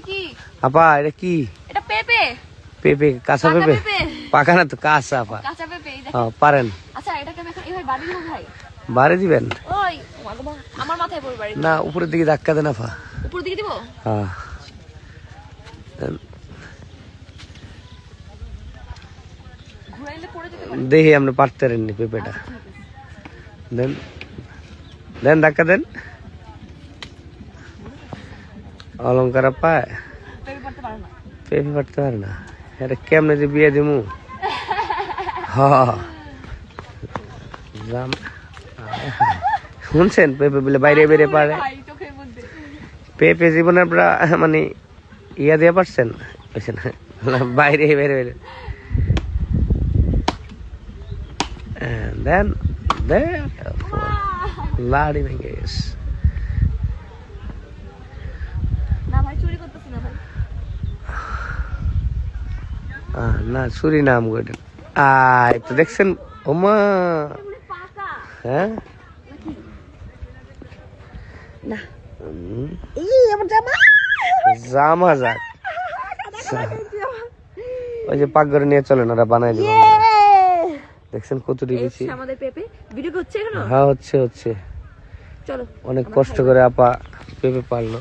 কি আপা এটা কি? এটা পেঁপে। পেঁপে, কাঁচা পাকা পেঁপে? পেঁপে। পাকা না তো, কাঁচা আপা। কাঁচা পেঁপে এই দেখেন। হ্যাঁ পারেন। আচ্ছা এটাকে আমি এখন এইভাবে বাড়ি দেবো ভাই? বাড়ি দিবেন ওই মাগমা আমার মাথায় পড়বে বাড়ি। না, উপরের দিকে ধাক্কা দেন আপা। উপর দিকে দিব? হ্যাঁ ঘুরাইলে পড়ে যেতে পারে। দেখি আপনি পারতেন পেঁপেটা। দেন দেন, ধাক্কা দেন। অলঙ্কার পায়, পেঁপে পড়তে পারে না। পেঁপে পারতে পারে না। এটা কেমনে যে বিয়ে দিমু? শুনছেন পেঁপে বলে বাইরে বেড়ে পারে? ভাই চোখের মধ্যে পেঁপে জীবনে আপনারা মানে ইয়া দিয়ে পারছেন বাইরে বেড়ে বেড়ে দেন দেন লাড়ি ভেঙে গেছে। না ভাই চুরি করতেছ না ভাই। না চুরি নাম করেন। তো দেখছেন ওমা? এগুলো পাকা হ্যাঁ নাকি? না এই আমার জামা জামা যাক, ওই যে পাকঘরে নিয়ে চলেন, ওরা বানাই দিব। দেখছেন কতটি বেশি আমাদের পেঁপে। ভিডিও হচ্ছে এখনো? হ্যাঁ হচ্ছে। চলো অনেক কষ্ট করে আপা পেঁপে পারলো।